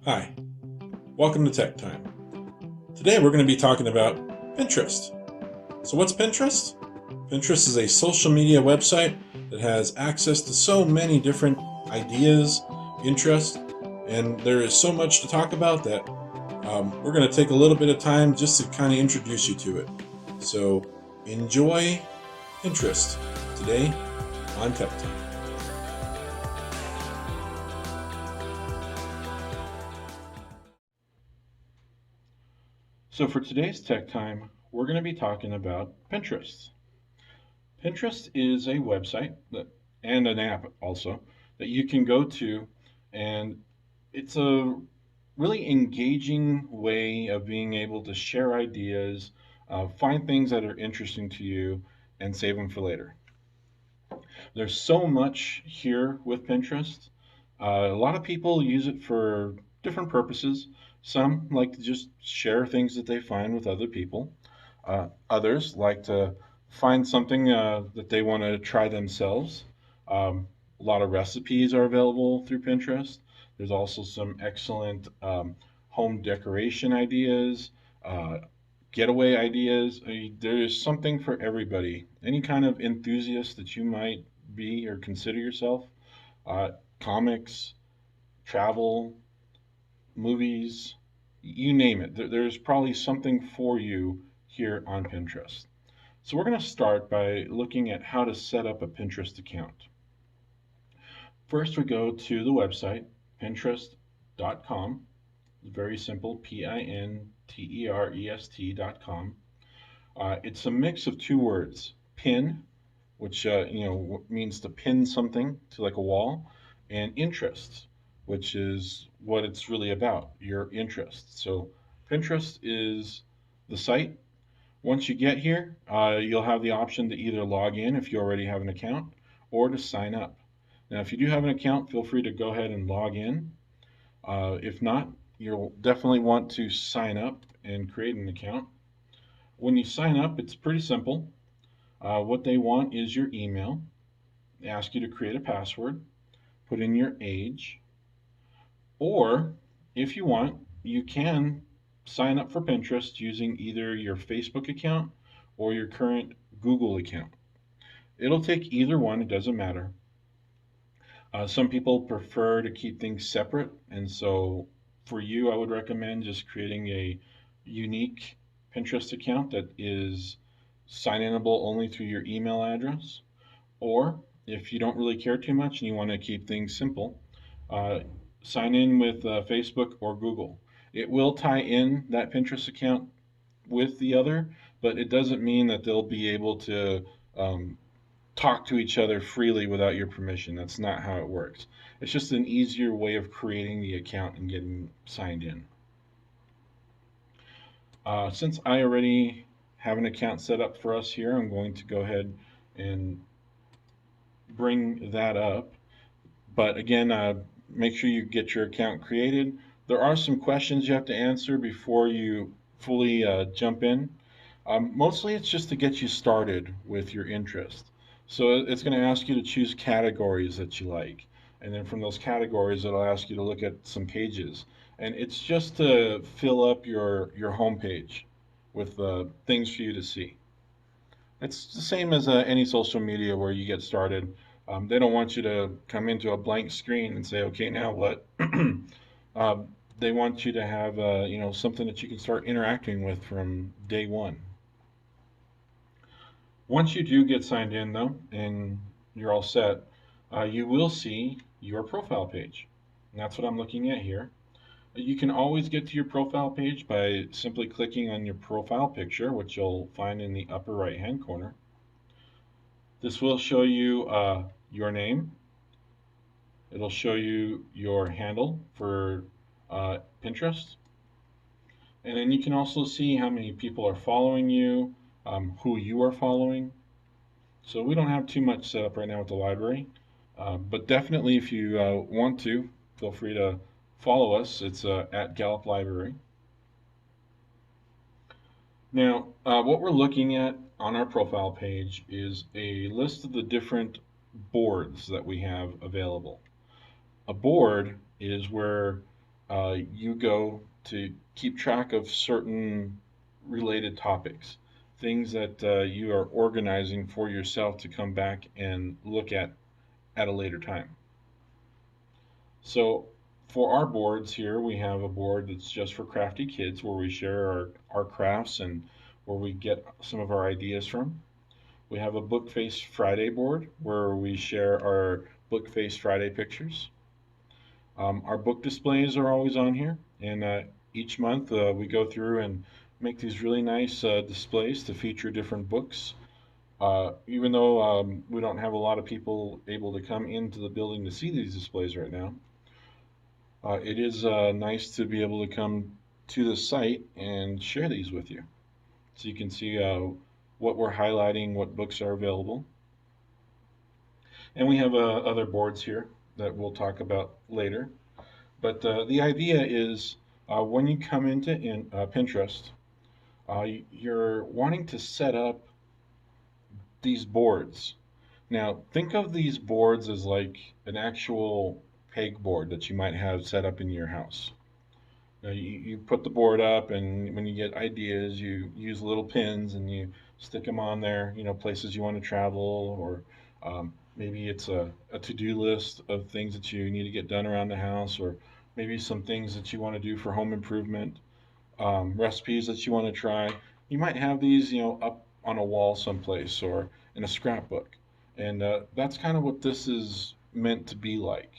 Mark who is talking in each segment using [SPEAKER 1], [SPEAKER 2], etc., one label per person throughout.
[SPEAKER 1] Hi, welcome to Tech Time. Today we're going to be talking about Pinterest. So, what's Pinterest? Pinterest is a social media website that has access to so many different ideas, interests, and there is so much to talk about that we're going to take a little bit of time just to kind of introduce you to it. So, enjoy Pinterest today on Tech Time. So, for today's Tech Time, we're going to be talking about Pinterest. Pinterest is a website and an app also that you can go to, and it's a really engaging way of being able to share ideas, find things that are interesting to you, and save them for later. There's so much here with Pinterest. A lot of people use it for different purposes. Some like to just share things that they find with other people. Others like to find something that they want to try themselves. A lot of recipes are available through Pinterest. There's also some excellent home decoration ideas, uh, getaway ideas. I mean, there is something for everybody. Any kind of enthusiast that you might be or consider yourself. Uh, Comics, travel, movies, you name it. There's probably something for you here on Pinterest. So we're going to start by looking at how to set up a Pinterest account. First, we go to the website, pinterest.com. Very simple, Pinterest.com. It's a mix of two words, pin, which means to pin something to like a wall, and interest, which is what it's really about, your interest. So Pinterest is the site. Once you get here, you'll have the option to either log in if you already have an account or to sign up. Now, if you do have an account, feel free to go ahead and log in. If not, you'll definitely want to sign up and create an account. When you sign up, it's pretty simple. What they want is your email. They ask you to create a password, put in your age, or if you want, you can sign up for Pinterest using either your Facebook account or your current Google account. It'll take either one, it doesn't matter. Some people prefer to keep things separate, and so for you, I would recommend just creating a unique Pinterest account that is sign inable only through your email address. Or if you don't really care too much and you want to keep things simple, uh, sign in with Facebook or Google. It will tie in that Pinterest account with the other, but it doesn't mean that they'll be able to um, talk to each other freely without your permission. That's not how it works. It's just an easier way of creating the account and getting signed in. Since I already have an account set up for us here, I'm going to go ahead and bring that up. But again, make sure you get your account created. There are some questions you have to answer before you fully jump in. Mostly it's just to get you started with your interest. So it's going to ask you to choose categories that you like. And then from those categories, it'll ask you to look at some pages. And it's just to fill up your home page with things for you to see. It's the same as any social media where you get started. They don't want you to come into a blank screen and say, okay, now what? um, they want you to have something that you can start interacting with from day one. Once you do get signed in though, and you're all set, you will see your profile page. And that's what I'm looking at here. You can always get to your profile page by simply clicking on your profile picture, which you'll find in the upper right hand corner. This will show you your name. It'll show you your handle for Pinterest. And then you can also see how many people are following you, who you are following. So we don't have too much set up right now with the library. But definitely if you want to, feel free to follow us. It's at Gallup Library. Now, what we're looking at on our profile page is a list of the different boards that we have available. A board is where you go to keep track of certain related topics, things that you are organizing for yourself to come back and look at a later time. So for our boards here, we have a board that's just for crafty kids where we share our crafts and where we get some of our ideas from. We have a Book Face Friday board where we share our Book Face Friday pictures. Our book displays are always on here, and each month we go through and make these really nice displays to feature different books. Even though we don't have a lot of people able to come into the building to see these displays right now, it is nice to be able to come to the site and share these with you. So you can see what we're highlighting, what books are available. And we have other boards here that we'll talk about later. But the idea is when you come into Pinterest, you're wanting to set up these boards. Now, think of these boards as like an actual pegboard that you might have set up in your house. Now, you put the board up, and when you get ideas, you use little pins and you stick them on there, places you want to travel, or maybe it's a to-do list of things that you need to get done around the house, or maybe some things that you want to do for home improvement, recipes that you want to try. You might have these, up on a wall someplace or in a scrapbook. And that's kind of what this is meant to be like.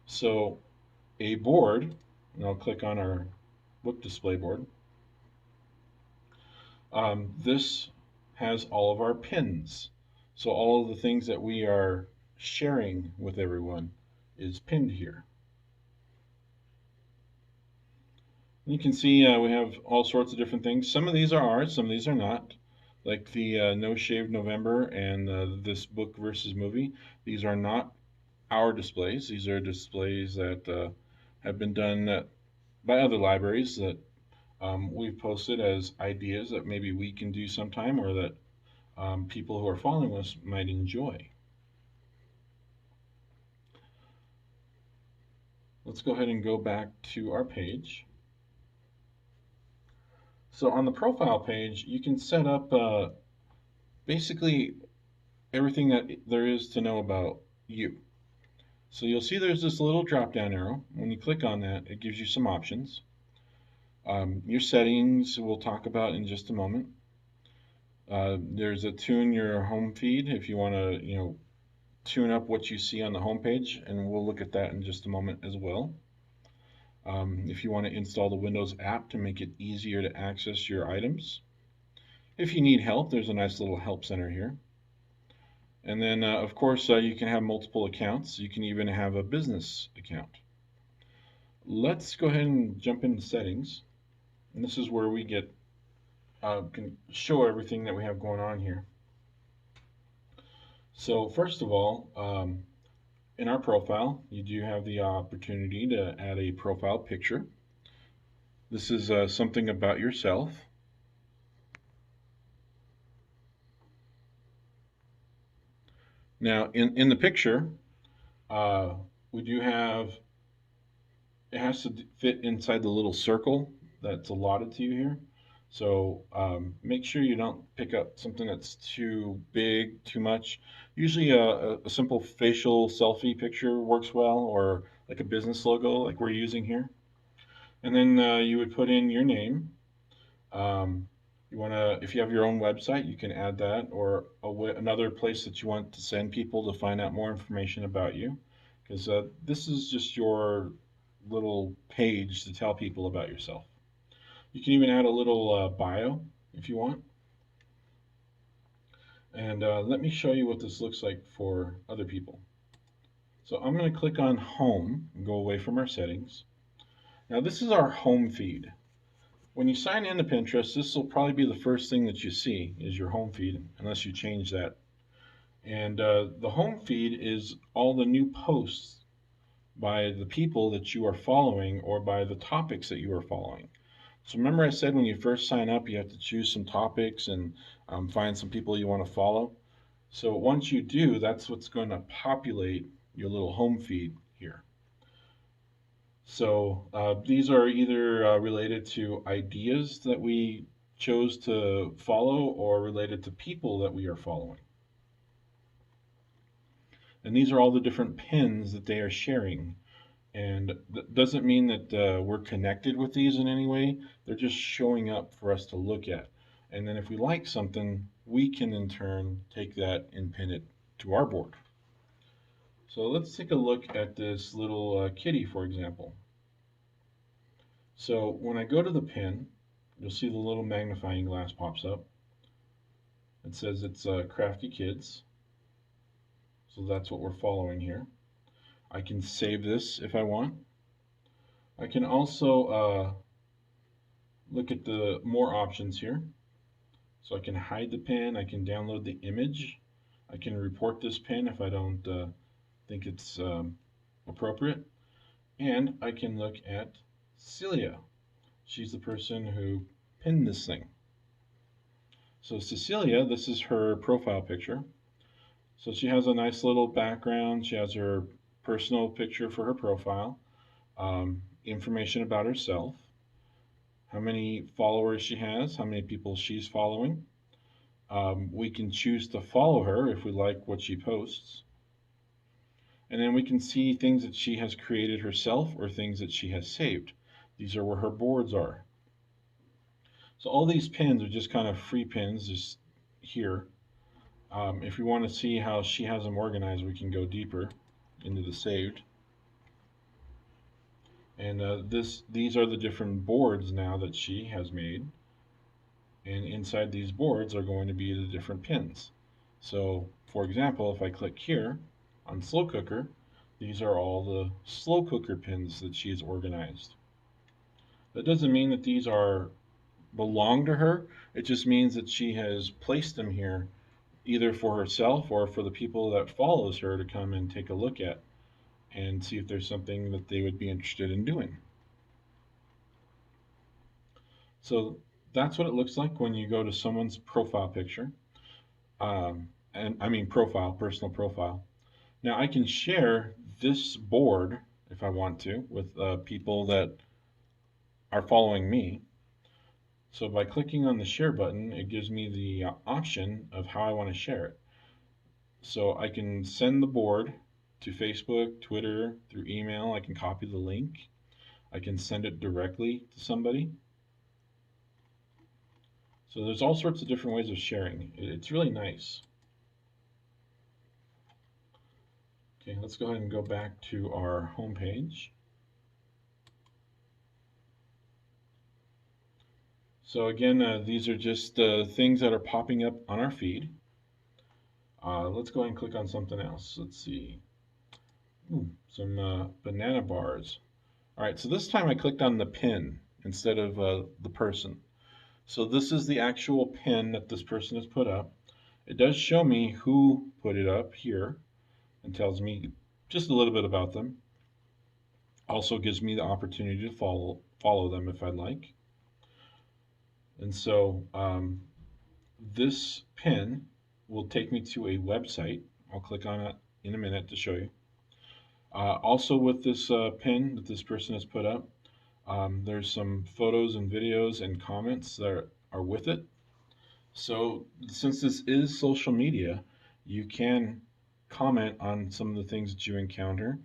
[SPEAKER 1] So, a board, and I'll click on our book display board. This has all of our pins. So, all of the things that we are sharing with everyone is pinned here. You can see we have all sorts of different things. Some of these are ours, some of these are not. Like the No Shave November and this book versus movie. These are not our displays. These are displays that have been done by other libraries that we've posted as ideas that maybe we can do sometime or that people who are following us might enjoy. Let's go ahead and go back to our page. So on the profile page, you can set up basically everything that there is to know about you. So you'll see there's this little drop down arrow. When you click on that, it gives you some options. Your settings we'll talk about in just a moment. There's a tune your home feed if you want to, tune up what you see on the home page, and we'll look at that in just a moment as well. If you want to install the Windows app to make it easier to access your items. If you need help, there's a nice little help center here. And then, of course, you can have multiple accounts. You can even have a business account. Let's go ahead and jump into settings. And this is where we can show everything that we have going on here. So first of all, in our profile, you do have the opportunity to add a profile picture. This is something about yourself. Now, in the picture, we do have, it has to fit inside the little circle that's allotted to you here. So make sure you don't pick up something that's too big, too much. Usually a simple facial selfie picture works well, or like a business logo like we're using here. And then you would put in your name. You want to, if you have your own website, you can add that, or another place that you want to send people to find out more information about you. Because this is just your little page to tell people about yourself. You can even add a little bio if you want. And let me show you what this looks like for other people. So I'm going to click on Home and go away from our settings. Now this is our home feed. When you sign into Pinterest, this will probably be the first thing that you see is your home feed, unless you change that. And the home feed is all the new posts by the people that you are following or by the topics that you are following. So remember I said when you first sign up, you have to choose some topics and find some people you want to follow. So once you do, that's what's going to populate your little home feed here. So these are either related to ideas that we chose to follow or related to people that we are following. And these are all the different pins that they are sharing. And that doesn't mean that we're connected with these in any way. They're just showing up for us to look at. And then if we like something, we can in turn take that and pin it to our board. So let's take a look at this little kitty, for example. So when I go to the pin, you'll see the little magnifying glass pops up. It says it's Crafty Kids. So that's what we're following here. I can save this if I want. I can also look at the more options here. So I can hide the pin, I can download the image, I can report this pin if I don't think it's appropriate, and I can look at Celia. She's the person who pinned this thing. So Cecilia, this is her profile picture. So she has a nice little background. She has her personal picture for her profile, information about herself, how many followers she has, how many people she's following. We can choose to follow her if we like what she posts. And then we can see things that she has created herself or things that she has saved. These are where her boards are. So all these pins are just kind of free pins just here. If we want to see how she has them organized, we can go deeper into the saved. And these are the different boards now that she has made. And inside these boards are going to be the different pins. So, for example, if I click here on slow cooker, these are all the slow cooker pins that she has organized. That doesn't mean that these are belong to her. It just means that she has placed them here either for herself or for the people that follows her to come and take a look at and see if there's something that they would be interested in doing. So that's what it looks like when you go to someone's profile picture. And I mean profile, personal profile. Now I can share this board if I want to with people that are following me. So by clicking on the share button, it gives me the option of how I want to share it. So I can send the board to Facebook, Twitter, through email. I can copy the link. I can send it directly to somebody. So there's all sorts of different ways of sharing. It's really nice. Okay, let's go ahead and go back to our home page. So again, these are just things that are popping up on our feed. Let's go ahead and click on something else. Let's see. Ooh, some banana bars. All right, so this time I clicked on the pin instead of the person. So this is the actual pin that this person has put up. It does show me who put it up here and tells me just a little bit about them. Also gives me the opportunity to follow them if I'd like. And so this pin will take me to a website. I'll click on it in a minute to show you. Also with this pin that this person has put up, there's some photos and videos and comments that are with it. So since this is social media, you can comment on some of the things that you encounter,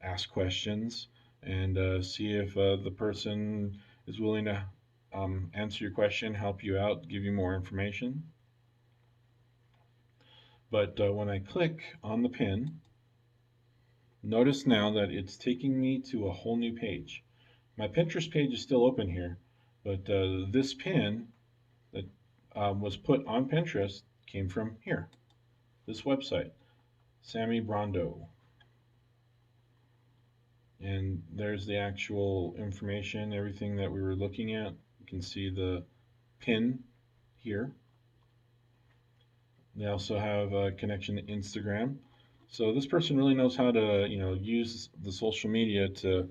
[SPEAKER 1] ask questions, and see if the person is willing to answer your question, help you out, give you more information. But when I click on the pin, notice now that it's taking me to a whole new page. My Pinterest page is still open here, but this pin that was put on Pinterest came from here, this website, Sammy Brando. And there's the actual information, everything that we were looking at. You can see the pin here. They also have a connection to Instagram. So this person really knows how to, use the social media to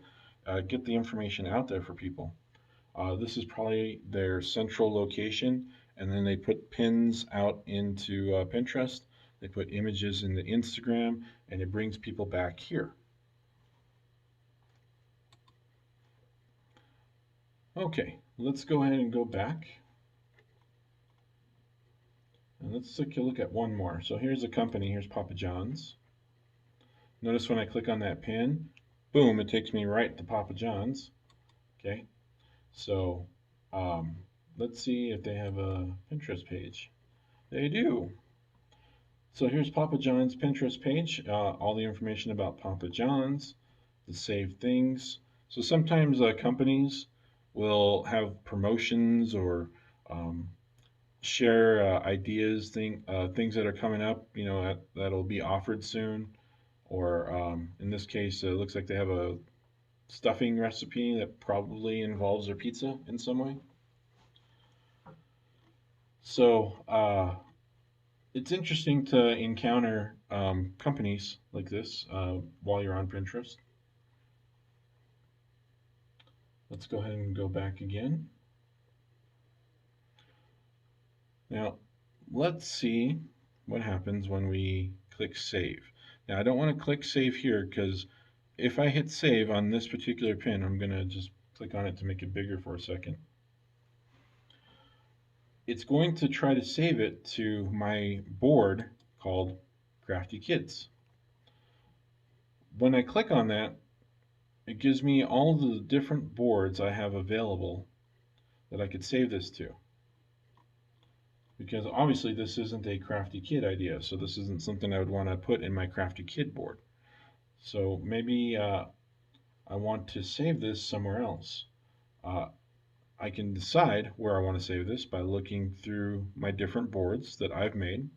[SPEAKER 1] get the information out there for people. This is probably their central location, and then they put pins out into Pinterest. They put images into Instagram, and it brings people back here. Okay, let's go ahead and go back. And let's take a look at one more. So here's a company, here's Papa John's. Notice when I click on that pin, boom, it takes me right to Papa John's. Okay, so um, let's see if they have a Pinterest page. They do. So here's Papa John's Pinterest page, all the information about Papa John's, the saved things. So sometimes companies will have promotions or um, share ideas, things that are coming up, that'll be offered soon. Or in this case, it looks like they have a stuffing recipe that probably involves their pizza in some way. So it's interesting to encounter companies like this while you're on Pinterest. Let's go ahead and go back again. Now, let's see what happens when we click save. Now, I don't want to click save here because if I hit save on this particular pin, I'm going to just click on it to make it bigger for a second. It's going to try to save it to my board called Crafty Kids. When I click on that, it gives me all the different boards I have available that I could save this to. Because obviously this isn't a Crafty Kid idea, so this isn't something I would want to put in my Crafty Kid board. So maybe I want to save this somewhere else. Uh, I can decide where I want to save this by looking through my different boards that I've made.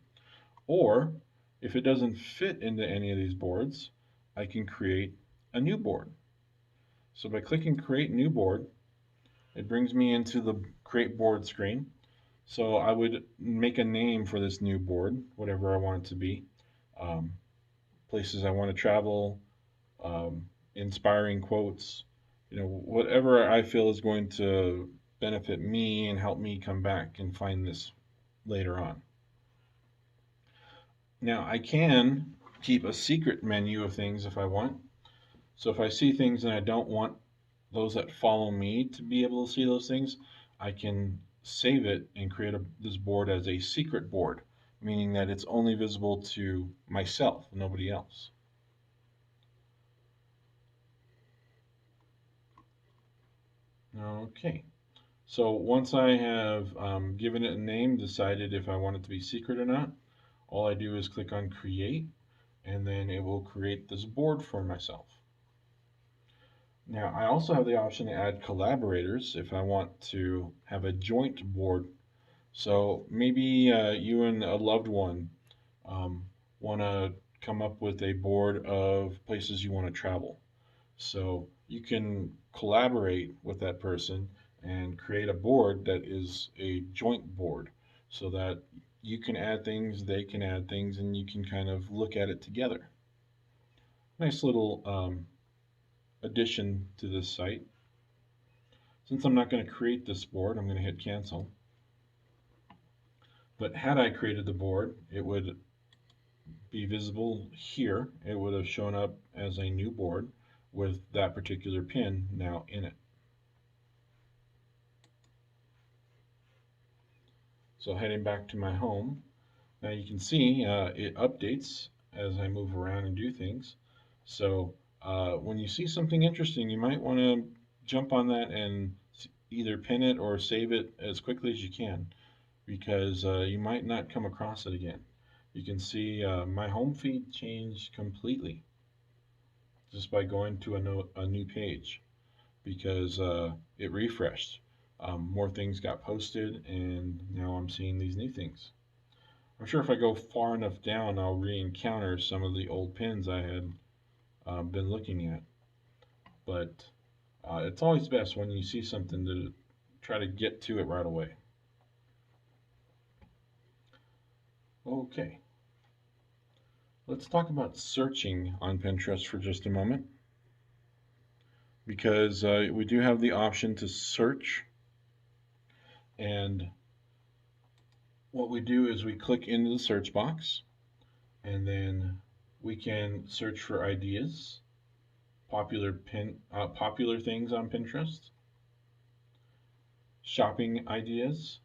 [SPEAKER 1] Or if it doesn't fit into any of these boards, I can create a new board. So by clicking create new board, it brings me into the create board screen. So I would make a name for this new board, whatever I want it to be. Um, Places I want to travel, um, inspiring quotes, whatever I feel is going to benefit me and help me come back and find this later on. Now I can keep a secret menu of things if I want. So if I see things and I don't want those that follow me to be able to see those things, I can save it and create this board as a secret board, meaning that it's only visible to myself, nobody else. Okay, so once I have given it a name, decided if I want it to be secret or not, all I do is click on create, and then it will create this board for myself. Now, I also have the option to add collaborators if I want to have a joint board. So maybe you and a loved one um, want to come up with a board of places you want to travel. So you can collaborate with that person and create a board that is a joint board so that you can add things, they can add things, and you can kind of look at it together. Nice little addition to this site. Since I'm not going to create this board, I'm going to hit cancel. But had I created the board, it would be visible here. It would have shown up as a new board with that particular pin now in it. So heading back to my home, now you can see it updates as I move around and do things. So when you see something interesting, you might want to jump on that and either pin it or save it as quickly as you can because you might not come across it again. You can see my home feed changed completely just by going to a new page because it refreshed. More things got posted, and now I'm seeing these new things. I'm sure if I go far enough down, I'll re-encounter some of the old pins I had been looking at. But it's always best when you see something to try to get to it right away. Okay, let's talk about searching on Pinterest for just a moment because we do have the option to search. And what we do is we click into the search box and then we can search for ideas, popular things on Pinterest. shopping ideas.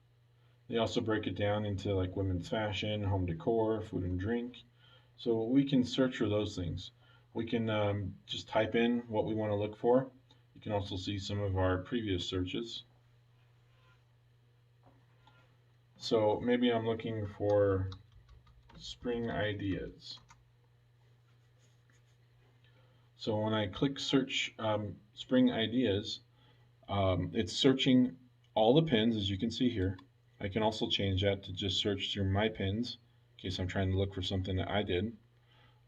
[SPEAKER 1] They also break it down into like women's fashion, home decor, food and drink. So we can search for those things. We can just type in what we want to look for. You can also see some of our previous searches. So maybe I'm looking for spring ideas. So when I click search spring ideas, it's searching all the pins as you can see here. I can also change that to just search through my pins in case I'm trying to look for something that I did.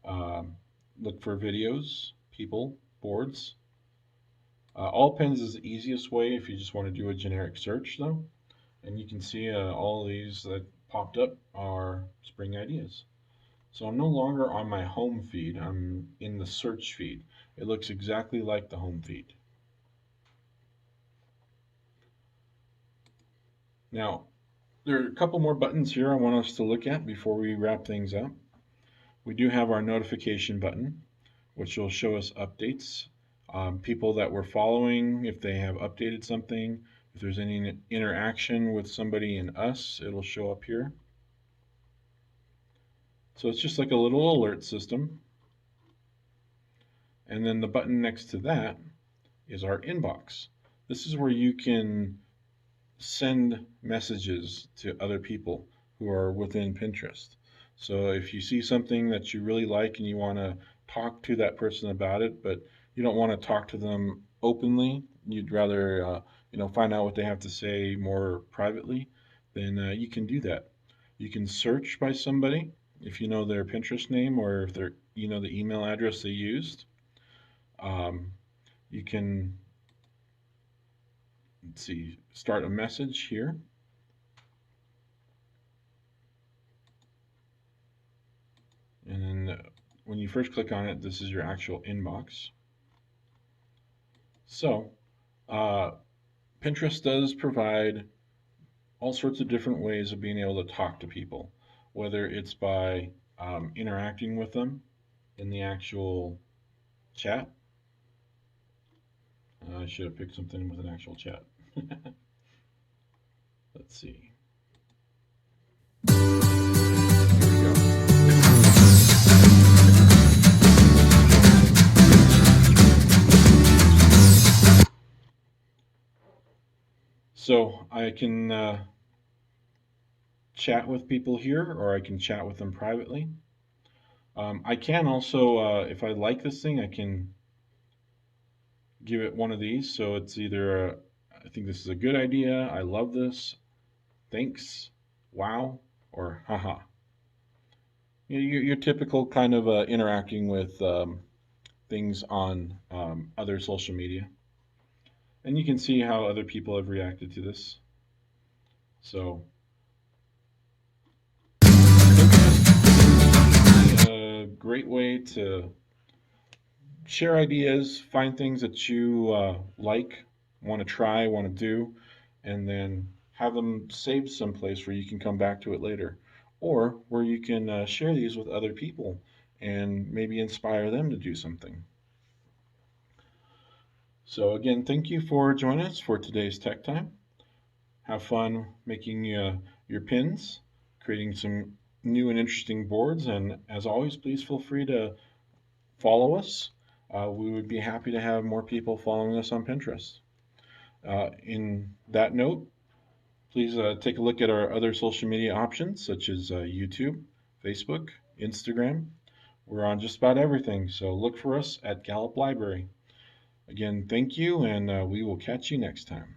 [SPEAKER 1] Um, look for videos, people, boards. All pins is the easiest way if you just want to do a generic search though. And you can see all of these that popped up are spring ideas. So I'm no longer on my home feed, I'm in the search feed. It looks exactly like the home feed. Now, there are a couple more buttons here I want us to look at before we wrap things up. We do have our notification button, which will show us updates. People that we're following, if they have updated something, if there's any interaction with somebody in us, it'll show up here. So it's just like a little alert system. And then the button next to that is our inbox. This is where you can send messages to other people who are within Pinterest. So if you see something that you really like and you want to talk to that person about it, but you don't want to talk to them openly, you'd rather find out what they have to say more privately, then you can do that. You can search by somebody if you know their Pinterest name or if they're the email address they used. You can, let's see, start a message here. And then when you first click on it, this is your actual inbox. So uh, Pinterest does provide all sorts of different ways of being able to talk to people, whether it's by interacting with them in the actual chat. I should have picked something with an actual chat. Let's see. Here we go. So I can chat with people here, or I can chat with them privately. I can also, if I like this thing, I can give it one of these. So it's either, I think this is a good idea, I love this, thanks, wow, or haha. Your typical kind of interacting with things on other social media. And you can see how other people have reacted to this. So a great way to share ideas, find things that you like, want to try, want to do, and then have them saved someplace where you can come back to it later, or where you can share these with other people and maybe inspire them to do something. So, again, thank you for joining us for today's Tech Time. Have fun making your pins, creating some new and interesting boards, and as always, please feel free to follow us. We would be happy to have more people following us on Pinterest. In that note, please take a look at our other social media options such as YouTube, Facebook, Instagram. We're on just about everything, so look for us at Gallup Library. Again, thank you, and we will catch you next time.